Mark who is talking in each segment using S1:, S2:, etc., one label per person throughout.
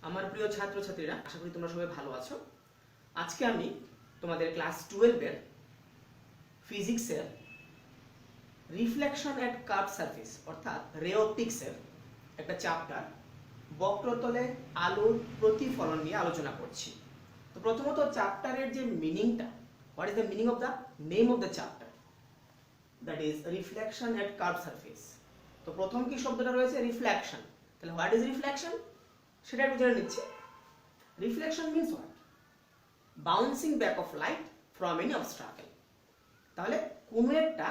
S1: আমার প্রিয় ছাত্রছাত্রীরা, আশা করি তোমরা সবাই ভালো আছো। আজকে আমি তোমাদের ক্লাস 12 এর ফিজিক্সের রিফ্লেকশন এট কার্ভ সারফেস অর্থাৎ রে অপটিক্সের একটা চ্যাপ্টার বক্রতলে আলোর প্রতিফলন নিয়ে আলোচনা করছি। তো প্রথমত চ্যাপ্টারের যে মিনিংটা, what is the meaning of the name of the chapter, that is reflection at curve surface. তো প্রথম কি শব্দটা রয়েছে? রিফ্লেকশন। তাহলে হোয়াট ইজ রিফ্লেকশন সেটা একটু জেনে নিচ্ছি। Reflection means what? Bouncing back of light from any obstacle. তাহলে কোনো একটা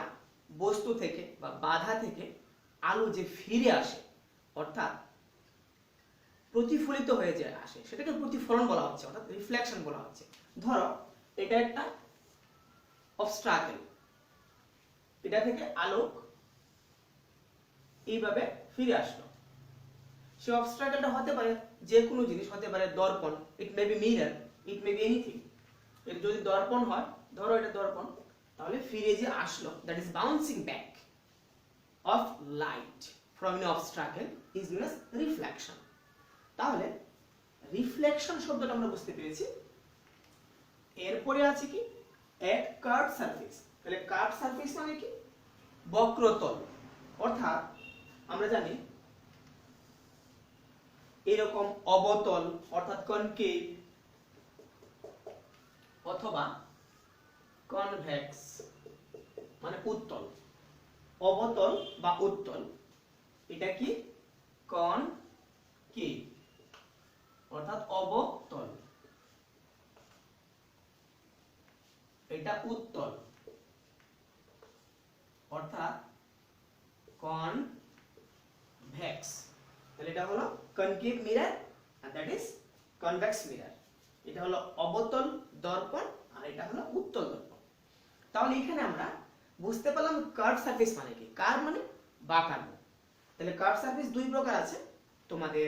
S1: বস্তু থেকে বা বাধা থেকে আলো যে ফিরে আসে অর্থাৎ প্রতিফলিত হয়ে যায় আসে, সেটাকে প্রতিফলন বলা হচ্ছে অর্থাৎ রিফ্লেকশন বলা হচ্ছে। ধরো এটা একটা অবস্ট্রাকল, এটা থেকে আলোক এইভাবে ফিরে আসলো। সে অবস্ট্রাকলটা হতে পারে যে কোনো জিনিস, হতে পারে দর্পণ, it may be mirror, it may be anything. এটা যদি দর্পণ হয়, ধরো এটা দর্পণ, তাহলে ফিরে যে আসলো, that is bouncing back of light from N obstacle is known as reflection. তাহলে রিফ্লেকশন শব্দটা আমরা বুঝতে পেরেছি। এরপরে আছে কি? এট কার্ভ সারফেস। তাহলে কার্ভ সারফেস মানে কি? বক্রতল। অর্থাৎ আমরা জানি এরকম অবতল অর্থাৎ কনকেভ অথবা কনভেক্স মানে উত্তল। অবতল বা উত্তল, এটা কি? কনকেভ অর্থাৎ অবতল, এটা উত্তল অর্থাৎ কনভেক্স। তাহলে এটা হলো কনকেভ মিরর আর দ্যাট ইজ কনভেক্স মিরর। এটা হলো অবতল দর্পণ আর এটা হলো উত্তল দর্পণ। তাহলে এখানে আমরা বুঝতে পারলাম কার্ভ সারফেস মানে কি। কার্ভ মানে বাঁকানো। তাহলে কার্ভ সারফেস দুই প্রকার আছে, তোমাদের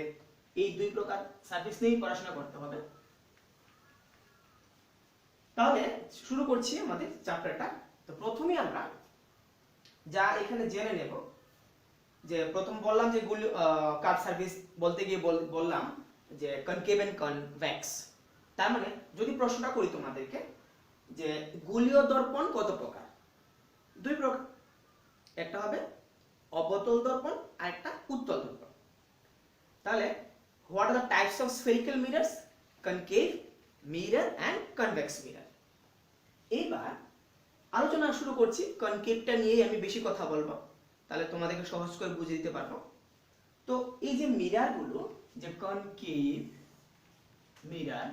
S1: এই দুই প্রকার সারফেস নিয়েই পড়াশোনা করতে হবে। তাহলে শুরু করছি আমাদের চ্যাপ্টারটা। তো প্রথমেই আমরা যা এখানে জেনে নেব, যে প্রথম বললাম যে কার্ভ সারফেস বলতে গিয়ে বললাম যে কনকেভ এন্ড কনভেক্স। তার মানে যদি প্রশ্নটা করি তোমাদেরকে যে গোলীয় দর্পণ কত প্রকার? দুই প্রকার, একটা হবে অবতল দর্পণ আর একটা উত্তল দর্পণ। তাহলে what are the types of spherical mirrors? Concave mirror and convex mirror. এইবার আলোচনা শুরু করছি কনকেভটা নিয়ে, আমি বেশি কথা বলবো, তাহলে তোমাদেরকে সহজ করে বুঝিয়ে দিতে পারবো। তো এই যে মিরর গুলো, যে কনকেভ মিরর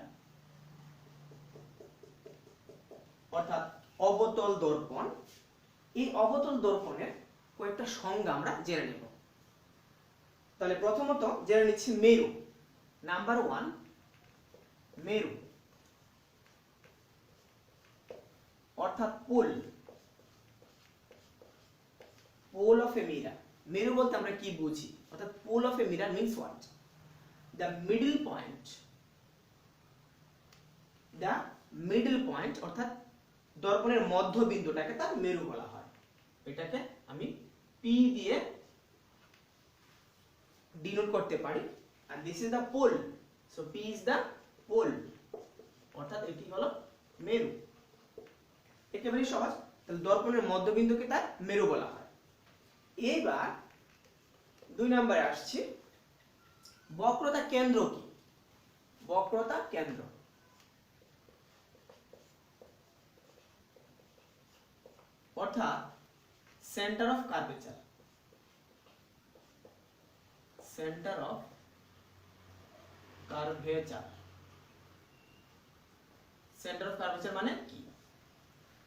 S1: অর্থাৎ অবতল দর্পণ, এই অবতল দর্পণের কয়েকটা সংজ্ঞা আমরা জেনে নেব। তাহলে প্রথমত জেনে নিচ্ছি মেরু। নাম্বার 1, মেরু অর্থাৎ pole, pole of a mirror. মেরু বলতে আমরা কি বুঝি? অর্থাৎ pole of a mirror means what? The middle point, the middle point অর্থাৎ দর্পণের মধ্যবিন্দুটাকে তার মেরু বলা হয়। এটাকে আমি পি দিয়ে ডিনোট করতে পারি। আর this is the pole, so P is the pole অর্থাৎ এটি হলো মেরু। একেবারে সহজ। তাহলে দর্পণের মধ্যবিন্দুকে তার মেরু বলা হয়। এইবার 2 নম্বরে আসছি, বক্রতা কেন্দ্র কি? বক্রতা কেন্দ্র অর্থাৎ centre of curvature. Centre of curvature, centre of curvature মানে কি?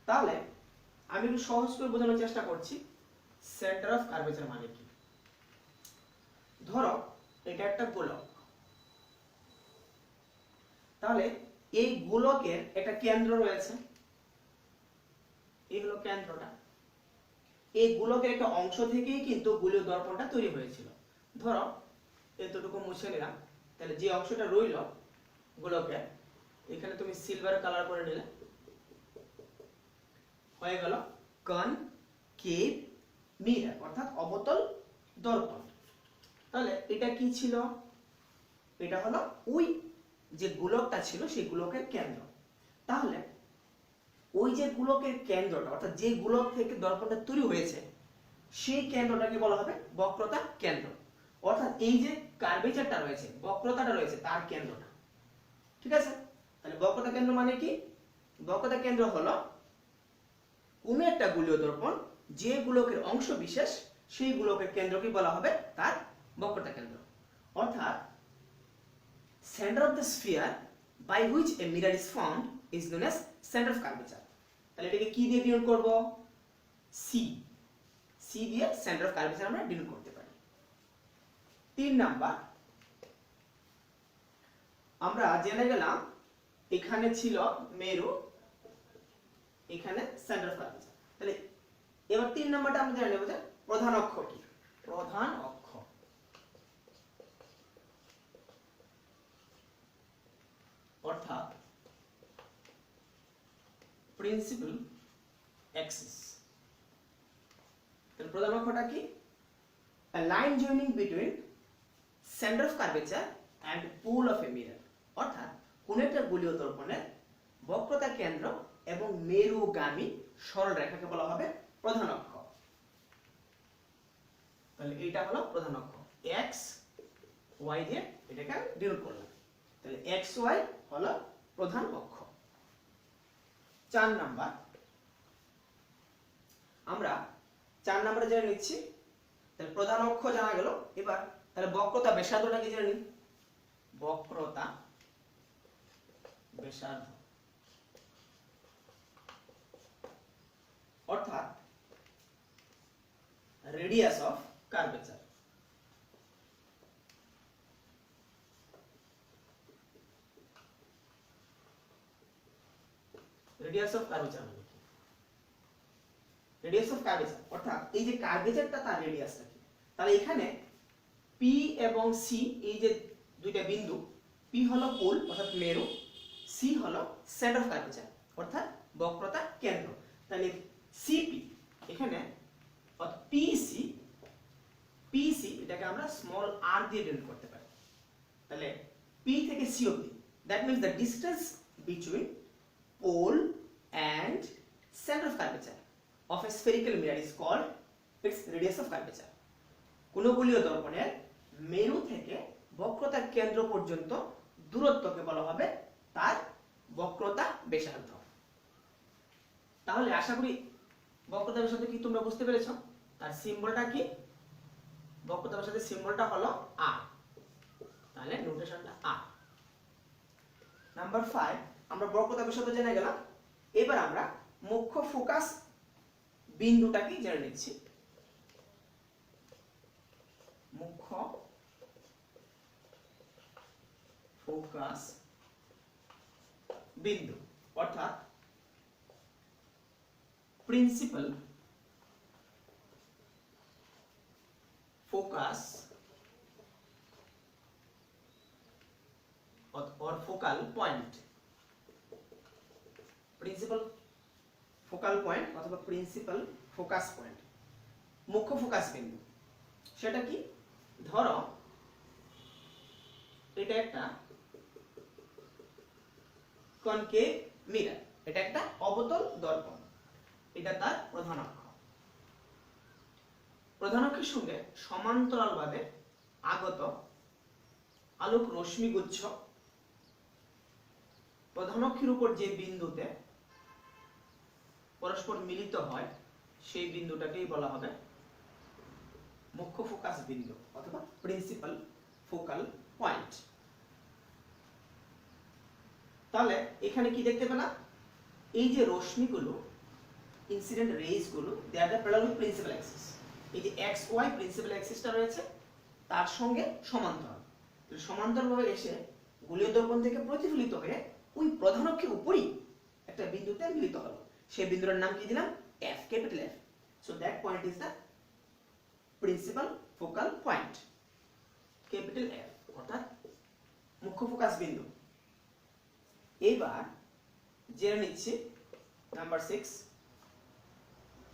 S1: তাহলে আমি একটু সহজ করে বোঝানোর চেষ্টা করছি সেন্টার অফ কার্ভেচার মানে কি। ধরো এটা একটা গোলক, তাহলে এই গোলকের একটা কেন্দ্র রয়েছে, এই হলো কেন্দ্রটা। এই গোলকের একটা অংশ থেকেই কিন্তু গোলীয় দর্পণটা তৈরি হয়েছিল। ধরো এতটুকু মুছে নিলাম, তাহলে যে অংশটা রইল গোলকের, এখানে তুমি সিলভার কালার করে নিলে, হয়ে গেল কনকেভ মিরর অর্থাৎ অবতল দর্পণ। তাহলে এটা কি ছিল? এটা হলো ওই যে গোলকটা ছিল সেই গোলকের কেন্দ্র। তাহলে ওই যে গোলকের কেন্দ্রটা অর্থাৎ যে গোলক থেকে দর্পণটা তৈরি হয়েছে সেই কেন্দ্রটাকে বলা হবে বক্রতা কেন্দ্র। অর্থাৎ এই যে কার্ভেচারটা রয়েছে, বক্রতাটা রয়েছে তার কেন্দ্রটা। ঠিক আছে? তাহলে বক্রতা কেন্দ্র মানে কি? বক্রতা কেন্দ্র হলো কোন একটা গোলীয় দর্পণ যে গোলকের অংশ বিশেষ সেই গোলকের কেন্দ্রকে বলা হবে তার বক্রতা কেন্দ্র। অর্থাৎ center of the sphere by which a mirror is formed is known as center of curvature. তাহলে এটাকে কি দিয়ে ডিনোট করব? C দিয়ে center of curvature আমরা ডিনোট করতে পারি। 3 নাম্বার আমরা জেনে গেলাম এখানে ছিল মেরু, এখানে center of curvature। তাহলে এবার 3 নাম্বারটা আমরা জেনে নেব যে প্রধান অক্ষ কি। প্রধান অক্ষ অর্থাৎ প্রিন্সিপাল অ্যাক্সিস। তাহলে প্রধান অক্ষটা কি? A line joining between center of curvature and pole of a mirror। অর্থাৎ কোন একটা গোলীয় দর্পণের বক্রতা কেন্দ্র এবং মেরুগামী সরল রেখাকে বলা হবে প্রধান অক্ষ। তাহলে এইটা হলো প্রধান অক্ষ। x y দিয়ে এটাকে ডিনোট করলাম। তাহলে x y হলো প্রধান অক্ষ। 4 নাম্বার আমরা 4 নাম্বারে জেনে নিচ্ছি। তাহলে প্রধান অক্ষ জানা গেল। এবার তাহলে বক্রতা ব্যাসার্ধটা কি জেনে নিই। বক্রতা ব্যাসার্ধ অর্থাৎ radius of curvature. Radius of curvature মানে কি? রেডিয়াস অফ কার্ভেচার অর্থাৎ এই যে কার্ভেচারটা তার রেডিয়াসটা কি। তাহলে এখানে P এবং C এই যে দুইটা বিন্দু, P হলো পোল অর্থাৎ মেরু, C হলো সেন্টার অফ কার্ভেচার অর্থাৎ বক্রতা কেন্দ্র। তাহলে CP এখানে অর্থাৎ PC এটাকে আমরা স্মল r দিয়ে ডিনোট করতে পারি। তাহলে P থেকে C অবধি, that means the distance between pole and center of curvature of a spherical mirror is called its radius of curvature। কোন গোলীয় দর্পণের মেরু থেকে বক্রতার কেন্দ্র পর্যন্ত দূরত্বকে বলা হবে তার বক্রতা ব্যাসার্ধ। তাহলে আশা করি বক্রতা ব্যাসার্ধ কি তোমরা বুঝতে পেরেছো। তার সিম্বলটা কি? বক্রতা ব্যাসার্ধের সিম্বলটা হলো r। তাহলে নোটেশনটা r। নাম্বার 5 আমরা বক্রতা ব্যাসার্ধ জেনে গেলাম। এবার আমরা মুখ্য ফোকাস বিন্দুটা কি জেনে নিচ্ছি। মুখ্য ফোকাস বিন্দু অর্থাৎ principal focus or focal point। Principal focal point অথবা প্রিন্সিপাল ফোকাস পয়েন্ট, মুখ্য ফোকাস বিন্দু। সেটা কি? ধরো এটা একটা কনকেভ মিরর, এটা একটা অবতল দর্পণ, এটা তার প্রধান অক্ষ। প্রধান অক্ষের সঙ্গে সমান্তরালভাবে আগত আলোক রশ্মিগুচ্ছ প্রধান অক্ষের উপর যে বিন্দুতে পরস্পর মিলিত হয় সেই বিন্দুটাকেই বলা হবে মুখ্য ফোকাস বিন্দু অথবা প্রিন্সিপাল ফোকাল পয়েন্ট। তাহলে এখানে কি দেখতে পেলাম? এই যে রশ্মিগুলো, ইনসিডেন্ট রেজ গুলো, they are the parallel with principal axis. এই যে এক্স ওয়াই প্রিন্সিপাল অ্যাক্সিসটা রয়েছে তার সঙ্গে সমান্তরাল। সমান্তরালভাবে এসে গোলীয় দর্পণ থেকে প্রতিফলিত হয়ে ওই প্রধান অক্ষের উপরই একটা বিন্দুতে মিলিত হলো। সেই বিন্দুর নাম কি দিলাম? F, capital F। So that point is the principal focal point, capital F অর্থাৎ মুখ্য ফোকাস বিন্দু। এবার জেনে নিচ্ছি নাম্বার 6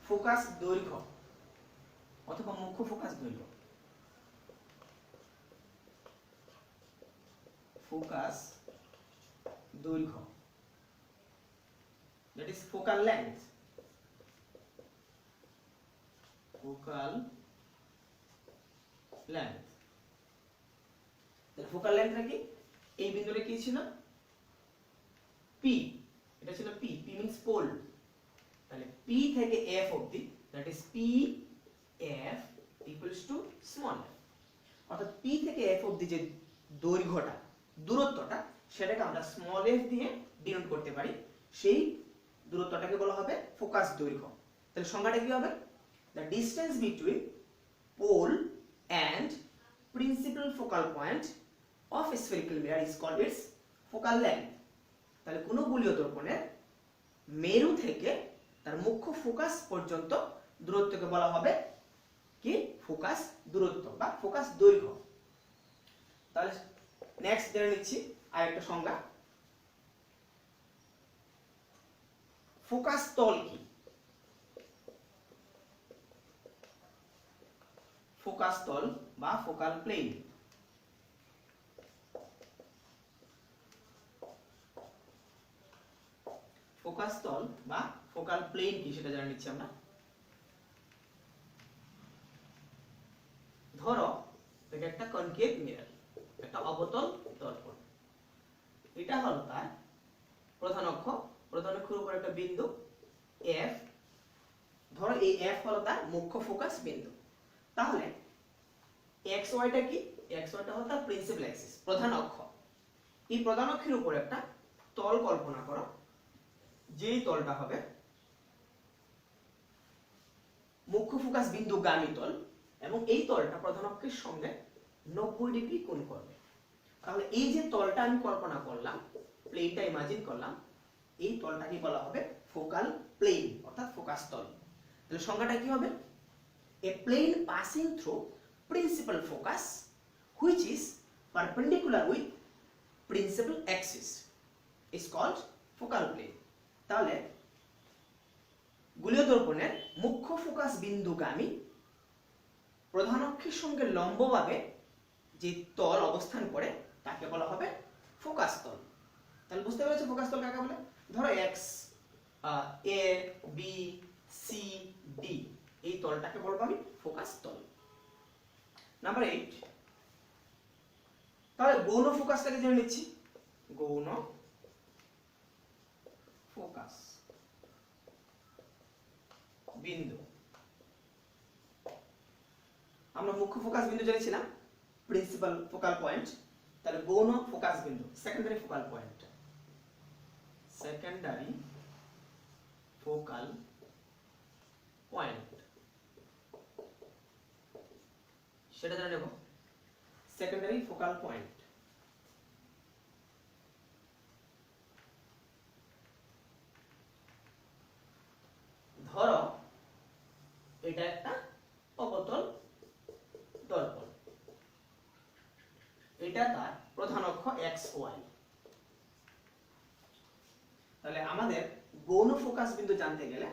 S1: ফোকাস দৈর্ঘ্য অথবা মুখ্য ফোকাস দৈর্ঘ্য। ফোকাস দৈর্ঘ্য, that is focal length. Focal length, focal লেন্থটা কি? এই বিন্দুটা কি ছিল? পি, এটা ছিল পি। P means pole. তাহলে পি থেকে এফ অবধি, that is P F equals to small F. অর্থাৎ পি থেকে এফ অবধি যে দৈর্ঘ্যটা, দূরত্বটা, সেটাকে আমরা স্মল এফ দিয়ে ডিনোট করতে পারি। সেই দূরত্বটাকে বলা হবে ফোকাস দৈর্ঘ্য। তাহলে সংজ্ঞাটা কি হবে? The distance between pole and principal focal point of a spherical mirror is called its focal length. তাহলে কোন গোলীয় দর্পণের মেরু থেকে তার মুখ্য ফোকাস পর্যন্ত দূরত্বকে বলা হবে কি? ফোকাস দূরত্ব বা ফোকাস দৈর্ঘ্য। তাহলে নেক্সট জেনে নিচ্ছি আরেকটা সংজ্ঞা। ফোকাস তল কি? ফোকাস তল বা ফোকাল প্লেন। ফোকাস তল বা ফোকাল প্লেন কি সেটা জানা নিচ্ছি আমরা। ধরো এটা একটা কনকেভ মিরর, একটা অবতল দর্পণ। এটা হলো তার প্রধান অক্ষ, প্রধান অক্ষের উপর একটা বিন্দু এফ। ধরো এই এফ হলো তার মুখ্য ফোকাস বিন্দু। তাহলে এক্স ওয়াইটা কি? এক্স ওয়াইটা হলো তার প্রিন্সিপাল অ্যাক্সিস, প্রধান অক্ষ। এই প্রধান অক্ষের উপর একটা তল কল্পনা করো, যেই তলটা হবে মুখ্য ফোকাস বিন্দু গামী তল, এবং এই তলটা প্রধান অক্ষের সঙ্গে 90 ডিগ্রি কোণ করবে। তাহলে এই যে তলটা আমি কল্পনা করলাম, প্লেনটা ইমাজিন করলাম, এই তলটাকে বলা হবে ফোকাল প্লেন অর্থাৎ ফোকাস তল। তাহলে সংজ্ঞাটা কি হবে? A plane passing through principal focus which is perpendicular with principal axis is called focal plane. তাহলে গোলীয় দর্পণের মুখ্য ফোকাস বিন্দুগামী প্রধান অক্ষের সঙ্গে লম্বভাবে যে তল অবস্থান করে তাকে বলা হবে ফোকাস তল। তাহলে বুঝতে পেরেছো ফোকাস তল কাকে বলে? ধরো এক্স, এ, বি, সি, ডি, এই তলটাকে বলবো আমি ফোকাস তল। নাম্বার 8, তাহলে গৌণ ফোকাসটাকে জেনে নিচ্ছি। গৌণ ফোকাস বিন্দু, আমরা মুখ্য ফোকাস বিন্দু জেনেছিলাম প্রিন্সিপাল ফোকাল পয়েন্ট। তাহলে গৌণ ফোকাস বিন্দু secondary focal point, secondary focal point সেটা জানা নেব। সেকেন্ডারি ফোকাল পয়েন্ট, ধরো এটা একটা অবতল দর্পণ, এটা তার প্রধান অক্ষ এক্স ওয়াই। তাহলে আমাদের গৌণ ফোকাস বিন্দু জানতে গেলে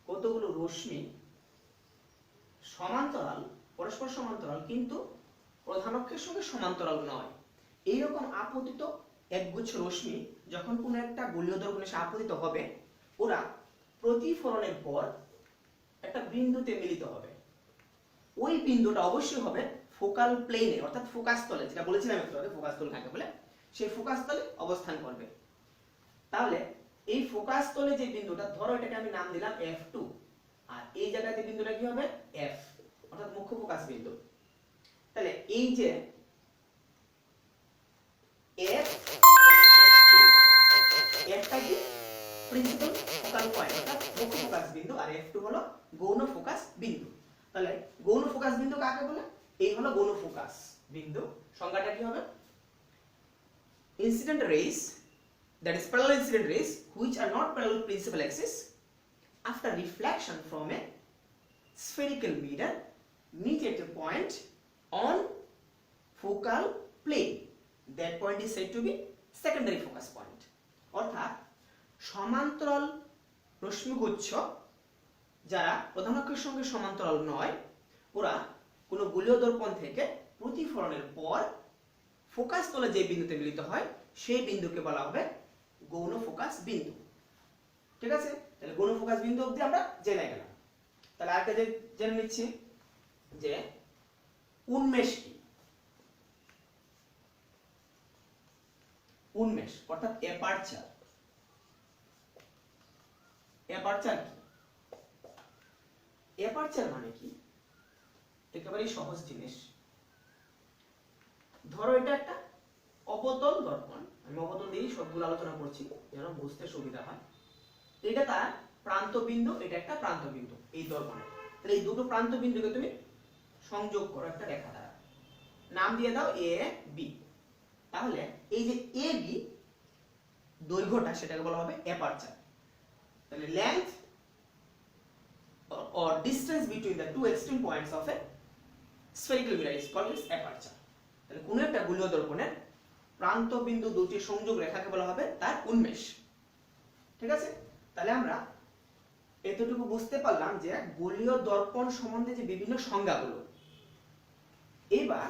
S1: কতগুলো রশ্মি সমান্তরাল, পরস্পর সমান্তরাল কিন্তু প্রধান অক্ষের সঙ্গে সমান্তরাল নয়, এইরকম আপতিত একগুচ্ছ রশ্মি যখন কোনো একটা গোলীয় দর্পণে এসে আপতিত হবে, ওরা প্রতিফলনের পর একটা বিন্দুতে মিলিত হবে। ওই বিন্দুটা অবশ্যই হবে ফোকাল প্লেনে অর্থাৎ ফোকাস তলে, যেটা বলেছিলাম একটু আগে ফোকাস তল কাকে বলে, সেই ফোকাস তলে অবস্থান করবে। তাহলে এই ফোকাস তলে যে বিন্দুটা, ধরো এটাকে আমি নাম দিলাম F2, আর এই জায়গাতে বিন্দুটা কি হবে? F, অর্থাৎ মুখ্য ফোকাস বিন্দু। তাহলে এই যে F, Fটা কি? প্রিন্সিপাল ফোকাল পয়েন্ট অর্থাৎ মুখ্য ফোকাস বিন্দু, আর F2 হলো গৌণ ফোকাস বিন্দু। তাহলে গৌণ ফোকাস বিন্দু কাকে বলে? এই হলো গৌণ ফোকাস বিন্দু। সংজ্ঞাটা কি হবে? Incident rays, that is parallel incident rays which are not parallel principal axis after reflection from a spherical mirror meet at a point on focal plane. That point is said to be secondary focus point. অর্থাৎ সমান্তরাল রশ্মিগুচ্ছ যারা প্রধান অক্ষের সঙ্গে সমান্তরাল নয়, ওরা কোনো গোলীয় দর্পণ থেকে প্রতিফলনের পর ফোকাস তলে যে বিন্দুতে মিলিত হয় সেই বিন্দুকে বলা হবে গৌণ ফোকাস বিন্দু। ঠিক আছে, তাহলে গৌণ ফোকাস বিন্দু অবধি আমরা জেনে গেলাম। তাহলে আরেকটা জেনে নিচ্ছি যে উন্মেষ কি। উন্মেষ অর্থাৎ অ্যাপারচার। অ্যাপারচার কি? অ্যাপারচার মানে কি? একেবারেই সহজ জিনিস। ধরো এটা একটা অবতল দর্পণ, আমি অবতল দিয়েই সবগুলো আলোচনা করছি যেন বুঝতে সুবিধা হয়। এটা তার প্রান্ত বিন্দু, এটা একটা প্রান্ত বিন্দু এই দর্পণের। তাহলে এই দুটো প্রান্ত বিন্দুকে তুমি সংযোগ করো একটা রেখা দ্বারা, নাম দিয়ে দাও এ বি। তাহলে এই যে এ বি দৈর্ঘ্যটা সেটাকে বলা হবে অ্যাপারচার। তাহলে length or distance between the two extreme points of a spherical mirror is called its aperture. তাহলে কোন একটা গোলীয় দর্পণের প্রান্ত বিন্দু দুটি সংযোগ রেখাকে বলা হবে তার উন্মেষ। ঠিক আছে, তাহলে আমরা এতটুকু বুঝতে পারলাম যে গোলীয় দর্পণ সম্বন্ধে যে বিভিন্ন সংজ্ঞাগুলো। এবার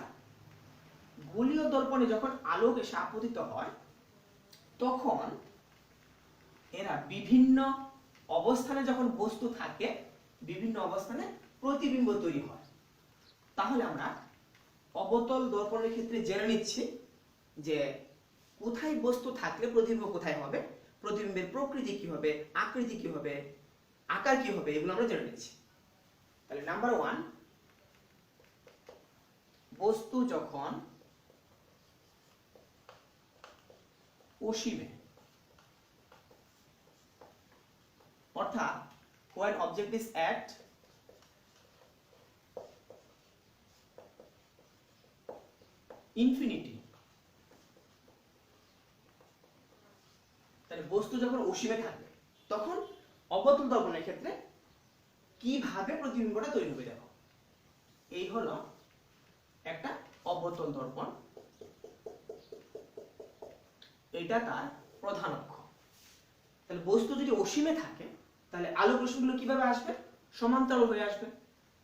S1: গোলীয় দর্পণে যখন আলোক এসে আপতিত হয় তখন এরা বিভিন্ন অবস্থানে যখন বস্তু থাকে বিভিন্ন অবস্থানে প্রতিবিম্ব তৈরি হয়। তাহলে আমরা অবতল দর্পণের ক্ষেত্রে জেনে নিচ্ছি যে কোথায় বস্তু থাকলে প্রতিবিম্ব কোথায় হবে, প্রতিবিম্বের প্রকৃতি কি হবে, আকৃতি কি হবে, আকার কি হবে, এগুলো আমরা জেনে নিচ্ছি। তাহলে নাম্বার 1, বস্তু যখন অসীমে অর্থাৎ when object is at infinity, তাহলে বস্তু যখন অসীমে থাকবে তখন অবতল দর্পণের ক্ষেত্রে কিভাবে প্রতিবিম্বটা তৈরি হবে দেখো। এই হলো একটা অবতল দর্পণ, এটা তার প্রধান অক্ষ। তাহলে বস্তু যদি অসীমে থাকে তাহলে আলোক রশ্মিগুলো কিভাবে আসবে, সমান্তরাল হয়ে আসবে।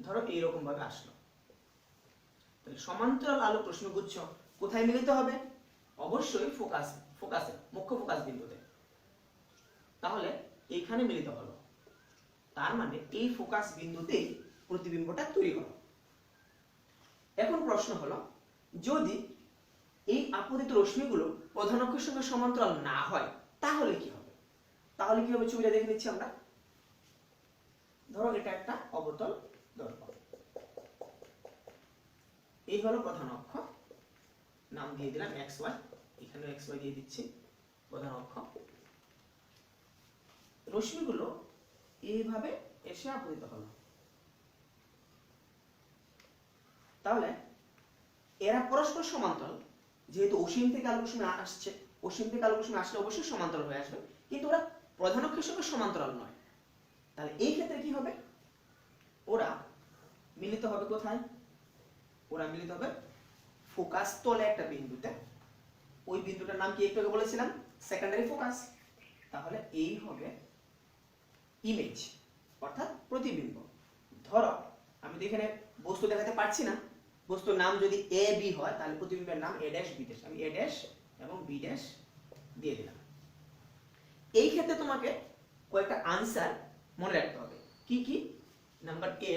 S1: ধরো এইরকম ভাবে আসলো, তাহলে সমান্তরাল আলোক রশ্মিগুচ্ছ কোথায় মিলিত হবে, অবশ্যই ফোকাসে মুখ্য ফোকাস বিন্দুতে। তাহলে এইখানে মিলিত হলো, তার মানে এই ফোকাস বিন্দুতেই প্রতিবিম্বটা তৈরি হলো। এখন প্রশ্ন হলো, যদি এই আপতিত রশ্মিগুলো প্রধান অক্ষের সঙ্গে সমান্তরাল না হয় তাহলে কি হবে? তাহলে কি হবে ছবিটা দেখে নিচ্ছি আমরা। ধরো এটা একটা অবতল দর্পণ, এই হলো প্রধান অক্ষ, নাম দিয়ে দিলাম এক্স ওয়াই, এখানেও এক্স ওয়াই দিয়ে দিচ্ছি প্রধান অক্ষ। রশ্মিগুলো এইভাবে এসে আপতিত হলো, তাহলে এরা পরস্পর সমান্তরাল। যেহেতু অসীম থেকে আলোক রশ্মি আসছে, অসীম থেকে আলোক রশ্মি আসলে অবশ্যই সমান্তরাল হয়ে আসবে, কিন্তু ওরা প্রধান অক্ষের সঙ্গে সমান্তরাল নয়। তাহলে এই ক্ষেত্রে কি হবে, ওরা মিলিত হবে কোথায়, ওরা মিলিত হবে ফোকাস তলে একটা বিন্দুতে। ওই বিন্দুটার নাম কি একটু আগে বলেছিলাম, সেকেন্ডারি ফোকাস। তাহলে এই হবে ইমেজ অর্থাৎ প্রতিবিম্ব। ধরো আমি তো এখানে বস্তু দেখাতে পারছি না, বস্তুর নাম যদি এ বি হয় তাহলে প্রতিবিম্বের নাম এ ড্যাশ বি ড্যাশ, আমি এ ড্যাশ এবং বি ড্যাশ দিয়ে দিলাম। এই ক্ষেত্রে তোমাকে কয়েকটা আনসার মনে রাখতে হবে। কি কি? Number A,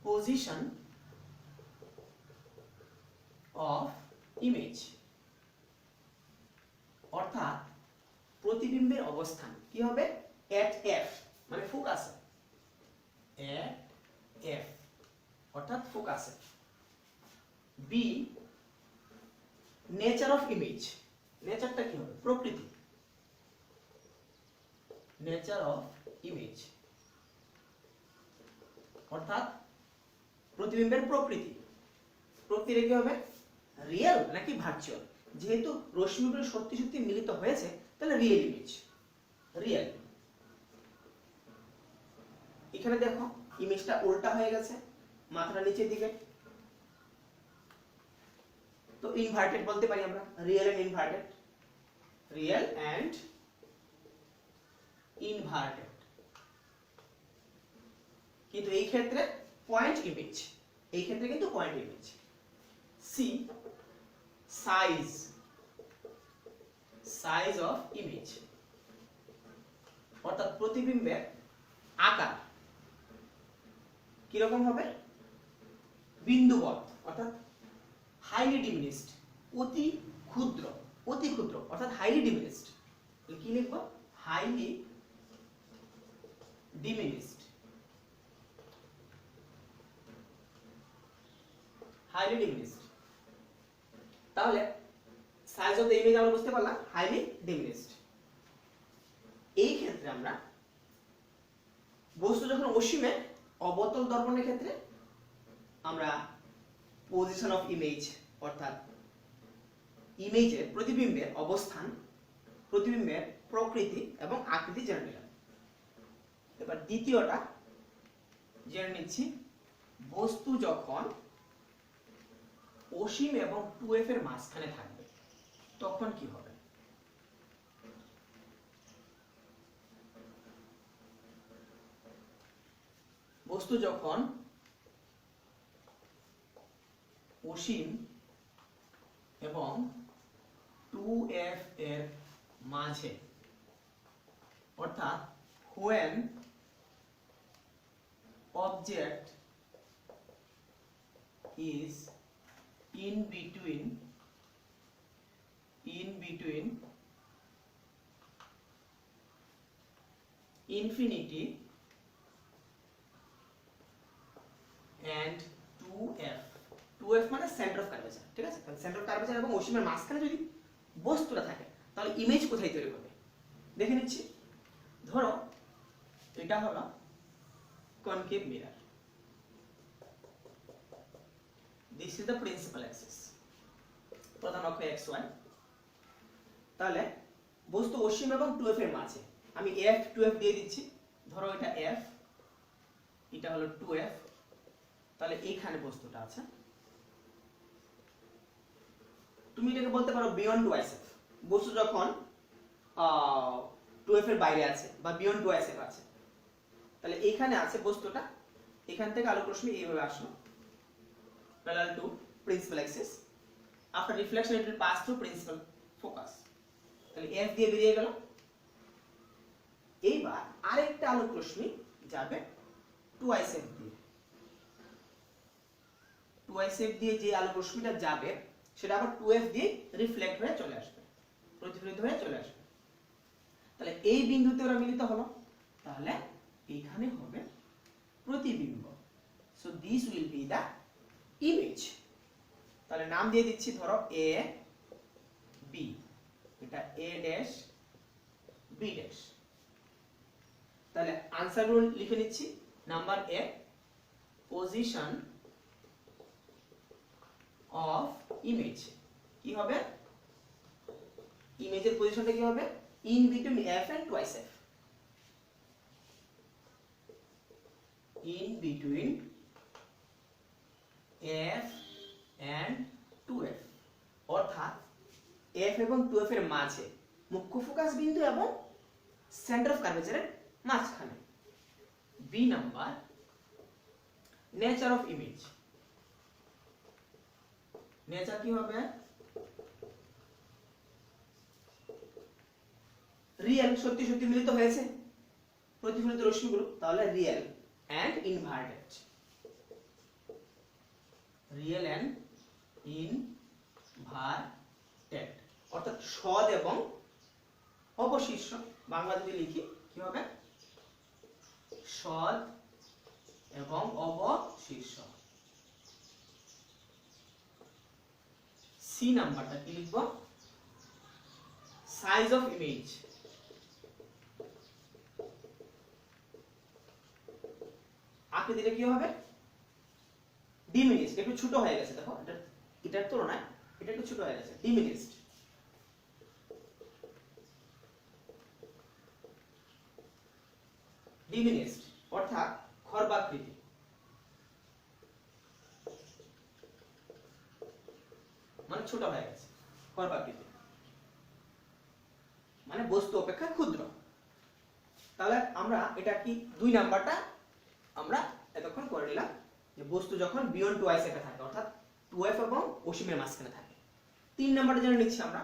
S1: position of image, অর্থাৎ প্রতিবিম্বের অবস্থান কি হবে, এট এফ মানে ফোকাসে, এট এফ অর্থাৎ ফোকাসে। বি, নেচার অফ ইমেজ, নেচারটা কি হবে, প্রকৃতি, নেচার অফ ইমেজ অর্থাৎ প্রতিবিম্বের প্রকৃতি। প্রকৃতি কি হবে, রিয়েল নাকি ভার্চুয়াল। যেহেতু রশ্মিগুলো সত্যি সত্যি মিলিত হয়েছে তাহলে রিয়েল ইমেজ, রিয়েল। এখানে দেখো ইমেজটা উল্টা হয়ে গেছে, মাথাটা নিচের দিকে, তো ইনভার্টেড বলতে পারি আমরা, real and inverted, real and inverted. কিন্তু এই ক্ষেত্রে পয়েন্ট ইমেজ, এই ক্ষেত্রে কিন্তু point image. C size, size of image, অর্থাৎ প্রতিবিম্বের আকার কিরকম হবে, বিন্দুবৎ, অর্থাৎ হাইলি ডিমিনিশড, অতি ক্ষুদ্র, অতি ক্ষুদ্র অর্থাৎ হাইলি ডিমিনিশড। কি লিখবো, হাইলি ডিমিনিশড, হাইলি ডিমিনিশড। তাহলে সাইজ অফ দ্য ইমেজ আমরা বুঝতে পারলাম হাইলি ডিমিনিশড। এই ক্ষেত্রে আমরা বস্তু যখন অসীমে অবতল দর্পণের ক্ষেত্রে আমরা পজিশন অফ ইমেজ, অর্থাৎ ইমেজের প্রতিবিম্বের অবস্থান, প্রতিবিম্বের প্রকৃতি এবং আকৃতি জেনে নিলাম। এবার দ্বিতীয়টা জেনে নিচ্ছি, বস্তু যখন অসীম এবং 2f এর মাঝখানে থাকবে তখন কি হবে। বস্তু যখন অসীম এবং 2f এর মাঝে, অর্থাৎ when object is in between infinity and 2f, 2f মানে সেন্টার অফ কার্ভেচার, ঠিক আছে। তাহলে সেন্টার অফ কার্ভেচার এবং অসীমের মাঝখানে যদি বস্তুটা থাকে তাহলে ইমেজ কোথায় তৈরি হবে দেখে নিচ্ছি। ধরো এটা হলো concave mirror, this is the principal Axis, প্রধান অক্ষ xy। তাহলে বস্তু অসীম এবং 2f এর মাঝে আমি f 2f দিয়ে দিচ্ছি। ধরো এটা f, এটা হলো 2f, তাহলে এইখানে বস্তুটা আছে। তুমি এটাকে বলতে পারো বিয়ন্ড 2f, বস্তু যখন 2f এর বাইরে আছে বা বিয়ন্ড 2f আছে, তাহলে এইখানে আছে বস্তুটা, এখান থেকে আলোক রশ্মি এইভাবে আসলো parallel to principal axis, after reflection it will pass through principal focus, তাহলে f দিয়ে বেরিয়ে গেল। এইবার আরেকটা আলোক রশ্মি যাবে 2f দিয়ে, 2f দিয়ে যে আলোক রশ্মিটা যাবে সেটা আবার 2f দিয়ে রিফ্লেক্ট হয়ে চলে আসবে, প্রতিফলিত হয়ে চলে আসবে। তাহলে এই বিন্দুতে ওরা মিলিত হলো, তাহলে এইখানে হবে প্রতিবিম্ব। So this will be the image. তাহলে নাম দিয়ে দিচ্ছি ধরো এ বি, এটা এ ড্যাশ বি ড্যাশ। তাহলে আনসার গুলো লিখে নিচ্ছি। Number A, position of image কি হবে, ইমেজের পজিশনটা কি হবে, in between f and twice f, in between f and 2f, অর্থাৎ f এবং 2f এর মাঝে, মুখ্য ফোকাস বিন্দু এবং সেন্টার অফ কার্ভেচারের মাঝখানে। B number, nature of image, nature কি হবে, রিয়েল, সত্যি সত্যি মিলিত হয়েছে প্রতিফলিত রশ্মিগুলো, তাহলে real and inverted, real and inverted, অর্থাৎ সদ এবং অবশিষ্ট। বাংলা যদি লিখি কি হবে, সদ এবং অবশিষ্ট। সি নাম্বারটা কি লিখবো, সাইজ অফ ইমেজ, আকৃতিটা কি হবে, ডিমিনিশড, একটু ছোট হয়ে গেছে। দেখো এটার তুলনায় এটা একটু ছোট হয়ে গেছে, ডিমিনিশড। ডিমিনিশড অর্থাৎ খর্বাকৃতি, মানে ছোট হয়ে গেছে, খর্বাকৃতি মানে বস্তু অপেক্ষা ক্ষুদ্র। তাহলে আমরা এটা কি 2 নাম্বারটা আমরা এতক্ষণ করে নিলাম, যে বস্তু যখন বিয়ন্ড 2f এ থাকে, অর্থাৎ 2f এবং অসীমের মাঝখানে থাকে। 3 নাম্বারটা জেনে নিচ্ছি আমরা।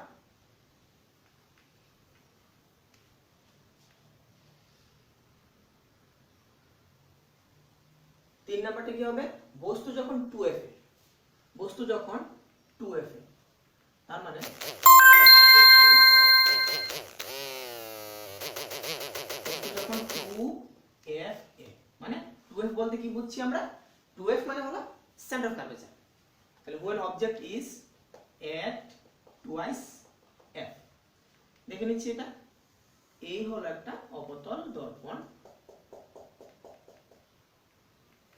S1: তিন নাম্বারটা কি হবে? বস্তু যখন 2f এ, বস্তু যখন 2f এ, তার মানে যখন 2f এ, মানে 2f বলতে কি বুঝছি আমরা? 2f মানে হলো সেন্টার অফ কার্ভেচার। তাহলে when object is at twice f, দেখে নিচ্ছি এটা। এই হলো একটা অবতল দর্পণ,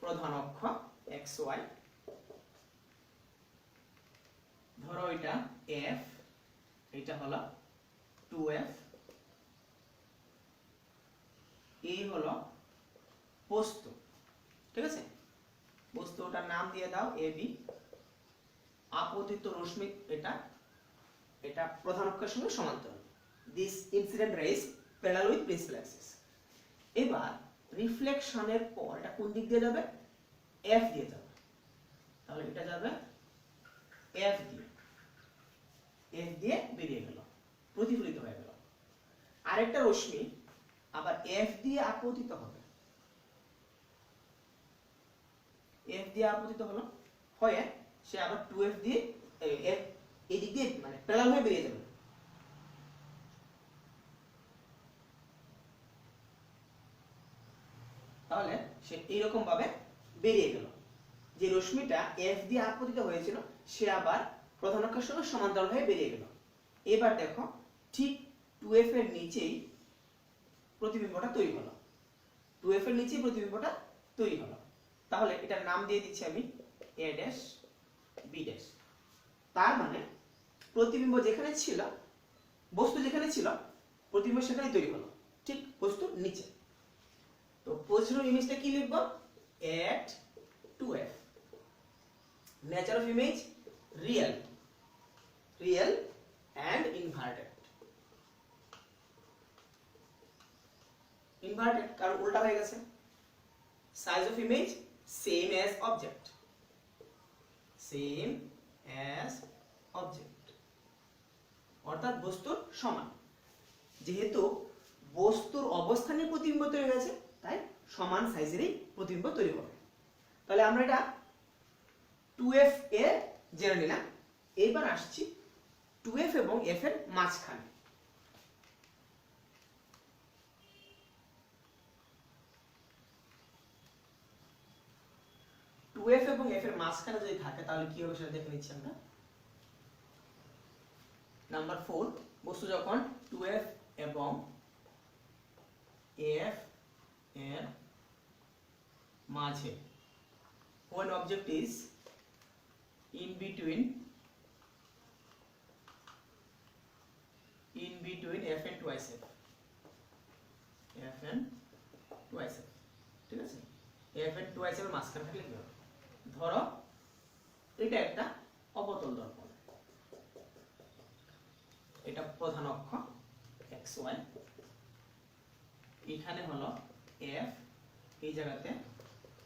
S1: প্রধান অক্ষ xy, ধরো এটা f, এটা হলো 2f, এই হলো বস্তু, ঠিক আছে? বস্তুটার নাম দিয়ে দাও ab। আপতিত রশ্মি এটা, এটা প্রধান অক্ষের সঙ্গে সমান্তরাল। This incident rays parallel with principal axis. এবার রিফ্লেকশনের পর এটা কোন দিক দিয়ে যাবে? f দিয়ে যাবে। তাহলে এটা যাবে f দিয়ে, f দিয়ে বেরিয়ে গেল, প্রতিফলিত হয়ে গেল। আরেকটা রশ্মি আবার f দিয়ে আপতিত হবে, f দিয়ে আপতিত হলো, হয়ে সে আবার 2f দিয়ে এই দিক দিয়ে মানে প্যারালাল হয়ে বেরিয়ে যাবে। তাহলে সে এইরকম ভাবে বেরিয়ে গেল। যে রশ্মিটা f দিয়ে আপতিত হয়েছিল সে আবার প্রধান অক্ষের সঙ্গে সমান্তরাল হয়ে বেরিয়ে গেল। এবার দেখো ঠিক 2f এর নিচেই প্রতিবিম্বটা তৈরি হলো, 2f এর নিচেই প্রতিবিম্বটা তৈরি হলো। তাহলে এটার নাম দিয়ে দিচ্ছি আমি a ড্যাশ b ড্যাশ। তার মানে প্রতিবিম্ব যেখানে ছিল, বস্তু যেখানে ছিল, প্রতিবিম্ব সেখানে তৈরি হলো, ঠিক বস্তুর নিচে। তো পজিশন ইমেজটা কি লিখব? at 2f। Nature of image real, real and inverted। inverted কারণ উল্টা হয়ে গেছে। Size of image same as object, same as object, অর্থাৎ বস্তুর সমান। যেহেতু বস্তুর অবস্থানে প্রতিবিম্ব তৈরি হয়েছে তাই সমান সাইজেরই প্রতিবিম্ব তৈরি হবে। তাহলে আমরা এটা 2f এ জেনে নিলাম। এবার আসছি 2f এবং f এর মাঝখানে। f এবং f এর মাঝখানে যদি থাকে তাহলে কি হবে সেটা দেখে নিচ্ছি আমরা। নাম্বার 4, বস্তু যখন 2f এবং f এর মাঝে, when object is in between f and twice f, f and twice f, ঠিক আছে? f and twice f এর মাঝখানে থাকলে কি হবে? ধরো এটা একটা অবতল দর্পণ, এটা প্রধান অক্ষ xy, এখানে হলো f, এই জায়গাতে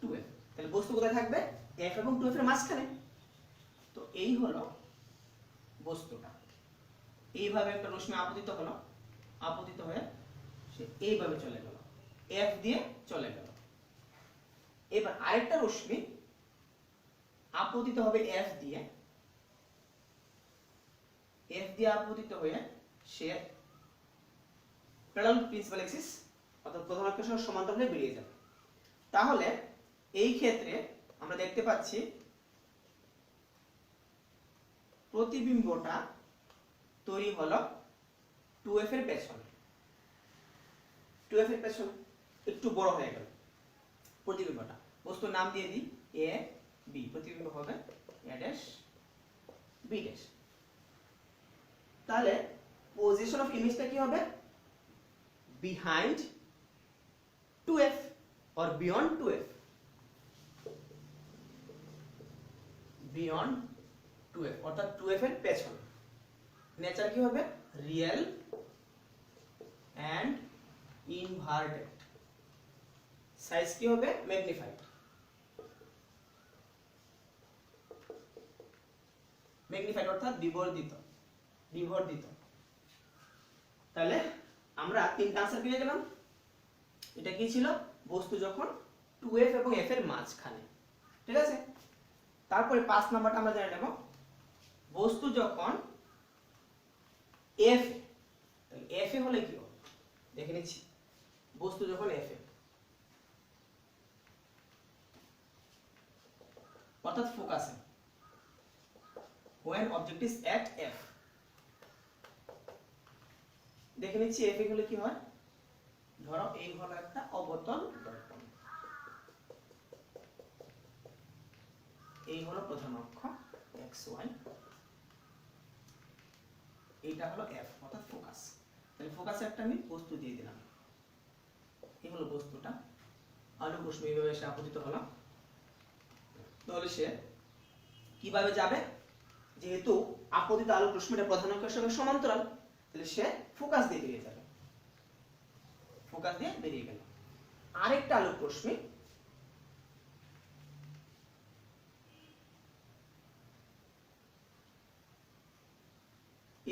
S1: 2f। তাহলে বস্তু কোথায় থাকবে? f এবং 2f এর মাঝখানে। তো এই হলো বস্তুটা। এইভাবে একটা রশ্মি আপতিত হলো, আপতিত হয়ে সে এইভাবে চলে গেল, f দিয়ে চলে গেল। এবার আরেকটা রশ্মি আপতিত হবে f দিয়ে, f দিয়ে আপতিত হয়ে সে প্যারালাল প্রিন্সিপাল অ্যাক্সিস অর্থাৎ প্রধান অক্ষের সঙ্গে সমান্তরাল হয়ে বেরিয়ে যাবে। তাহলে এই ক্ষেত্রে আমরা দেখতে পাচ্ছি প্রতিবিম্বটা তৈরি হলো 2f এর পেছনে, 2f এর পেছনে একটু বড় হয়ে গেল প্রতিবিম্বটা। বস্তুর নাম দিয়ে দিই a b, প্রতিবিম্ব হবে a ড্যাশ b ড্যাশ। তাহলে পজিশন অফ ইমেজটা কি হবে? Behind 2f or beyond 2f, beyond 2f অর্থাৎ 2f এর পেছনে। নেচার কি হবে? Real and inverted। সাইজ কি হবে? ম্যাগনিফাইড। ম্যাগনিফাইড অর্থাৎ বিবর্ধিত, বিবর্ধিত। তাহলে আমরা তিনটা আনসার পেয়ে গেলাম। এটা কি ছিল? বস্তু যখন 2f এবং f এর মাঝখানে, ঠিক আছে। তারপরে 5 নাম্বারটা আমরা জেনে নেব, বস্তু যখন f, তাহলে f এ হলে কি হবে দেখে নিচ্ছি। বস্তু যখন f এ অর্থাৎ ফোকাসে, when object is at f, দেখে নিচ্ছি f এ হলে কি হয়। ধরো এই হলো একটা অবতল দর্পণ, এই হলো প্রধান অক্ষ xy, এইটা হলো f অর্থাৎ ফোকাস। তাহলে ফোকাসে একটা আমি বস্তু দিয়ে দিলাম, এই হলো বস্তুটা। আলোক রশ্মি এইভাবে এসে আপতিত হলো। তাহলে সে কিভাবে যাবে? যেহেতু আপতিত আলোক রশ্মিটা প্রধান অক্ষের সঙ্গে সমান্তরাল, তাহলে সে ফোকাস দিয়ে বেরিয়ে যাবে, ফোকাস দিয়ে বেরিয়ে গেল। আরেকটা আলোক রশ্মি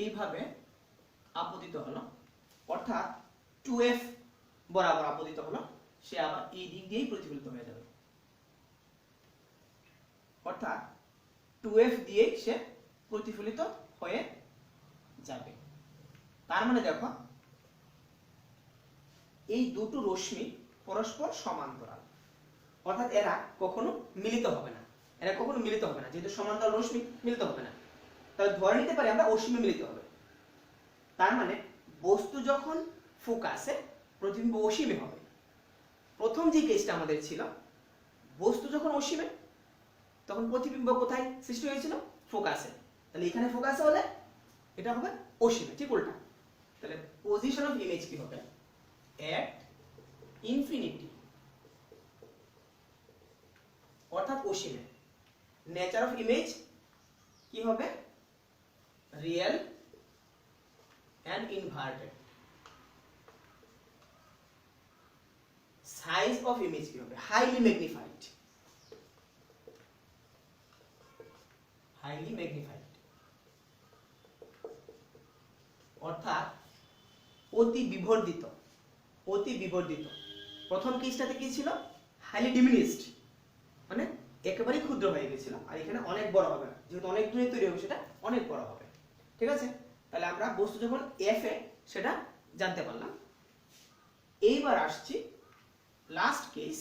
S1: এইভাবে আপতিত হলো, অর্থাৎ 2f বরাবর আপতিত হলো, সে আবার এই দিক দিয়েই প্রতিফলিত হয়ে যাবে, অর্থাৎ 2f দিয়েই সে প্রতিফলিত হয়ে যাবে। তার মানে দেখো এই দুটো রশ্মি পরস্পর সমান্তরাল, অর্থাৎ এরা কখনো মিলিত হবে না, এরা কখনো মিলিত হবে না। যেহেতু সমান্তরাল রশ্মি মিলিত হবে না, তাহলে ধরে নিতে পারি আমরা অসীমে মিলিত হবে। তার মানে বস্তু যখন ফোকাসে, প্রতিবিম্ব অসীমে হবে। প্রথম যে কেসটা আমাদের ছিল, বস্তু যখন অসীমে, তখন প্রতিবিম্ব কোথায় সৃষ্টি হয়েছিল? ফোকাসে। তাহলে এখানে ফোকাসে হলে এটা হবে অসীমে, ঠিক উল্টা। তাহলে পজিশন অফ ইমেজ কি হবে? এট ইনফিনিটি, অর্থাৎ অসীমে। নেচার অফ ইমেজ কি হবে? Real and inverted. Size of image কি হবে? highly magnified, highly magnified, অর্থাৎ অতি বিবর্ধিত, অতি বিবর্ধিত। প্রথম কেসটাতে কি ছিল? হাইলি ডিমিনিশড, মানে একেবারে ক্ষুদ্র হয়ে গেছিল। আর এখানে অনেক বড় হবে, যেহেতু অনেক দূরে তৈরি হবে, সেটা অনেক বড় হবে, ঠিক আছে। তাহলে আমরা বস্তু যখন f এ সেটা জানতে পারলাম। এইবার আসছি লাস্ট কেস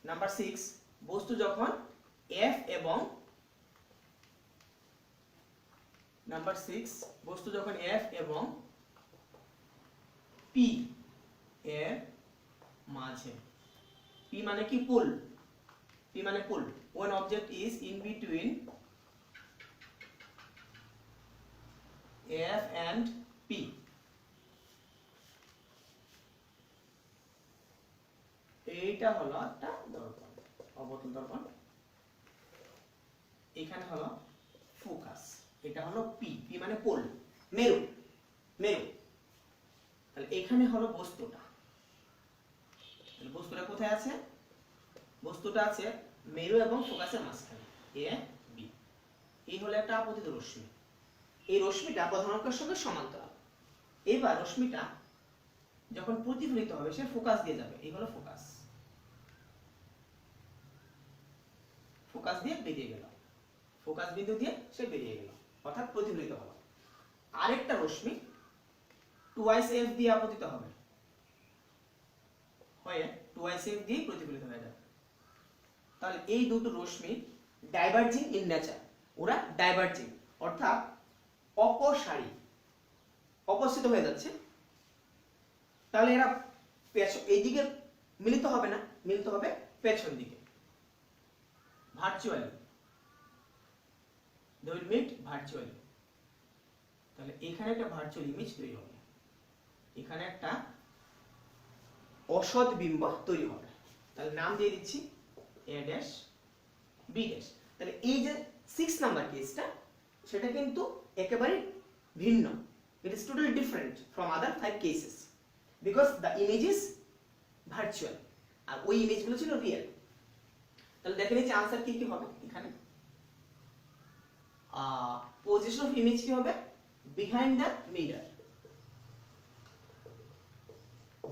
S1: নাম্বার 6, বস্তু যখন f এবং নাম্বার 6, বস্তু যখন f এবং p এর মাঝে, p মানে কি? পুল, p মানে পুল। when object is in between f and p, এইটা হলো একটা দর্পণ, অবতল দর্পণ। এখানে হলো ফোকাস, এটা হলো p, p মানে পোল, মেরু, মেরু। তাহলে এখানে হলো বস্তুটা। তাহলে বস্তুটা কোথায় আছে? বস্তুটা আছে মেরু এবং ফোকাসের মাঝখানে, a b। এই হলো একটা আপতিত রশ্মি। এই রশ্মিটা প্রধান অক্ষের সঙ্গে সমান্তরাল। এবার রশ্মিটা যখন প্রতিফলিত হবে, সে ফোকাস দিয়ে যাবে, এই হলো ফোকাস, ফোকাস দিয়ে বেরিয়ে গেল, ফোকাস বিন্দু দিয়ে সে বেরিয়ে গেল, অর্থাৎ প্রতিফলিত হলো। আরেকটা রশ্মি 2f দিয়ে আপতিত হবে, হয়ে 2f দিয়ে প্রতিফলিত হয়ে যাবে। তাহলে এই দুটো রশ্মি ডাইভার্জিং ইন নেচার, ওরা ডাইভার্জিং অর্থাৎ অপসারী, অপসৃত হয়ে যাচ্ছে। তাহলে এরা এইদিকে মিলিত হবে না, মিলিত হবে পেছন দিকে, virtually, they will meet virtually। তাহলে এখানে একটা ভার্চুয়াল ইমেজ তৈরি হবে, এখানে একটা অসৎ বিম্ব তৈরি হবে। তাহলে নাম দিয়ে দিচ্ছি a ড্যাশ b ড্যাশ। তাহলে এই যে 6 নাম্বার কেসটা, সেটা কিন্তু একেবারে ভিন্ন, it is totally different from other 5 cases because the image is virtual, আর ওই ইমেজগুলো ছিল রিয়েল। তাহলে দেখে নিচ্ছি আনসার কি কি হবে। এখানে পজিশন অফ ইমেজ কি হবে behind the mirror,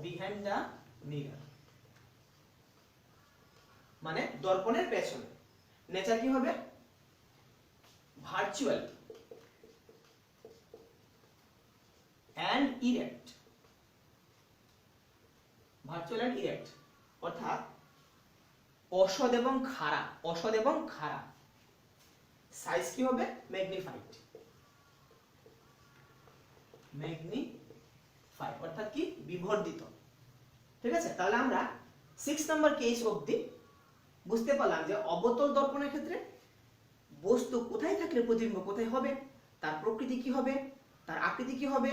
S1: behind the mirror মানে দর্পণের পেছনে। নেচার কি হবে virtual and erect, virtual and erect অর্থাৎ অসৎ এবং খাড়া, অসৎ এবং খাড়া। সাইজ কি হবে ম্যাগনিফাইড, ম্যাগনিফাইড অর্থাৎ কি বিবর্ধিত। ঠিক আছে, তাহলে আমরা 6 নম্বর কেস অবধি বুঝতে পারলাম যে অবতল দর্পণের ক্ষেত্রে বস্তু কোথায় থাকলে প্রতিবিম্ব কোথায় হবে, তার প্রকৃতি কি হবে, তার আকৃতি কি হবে,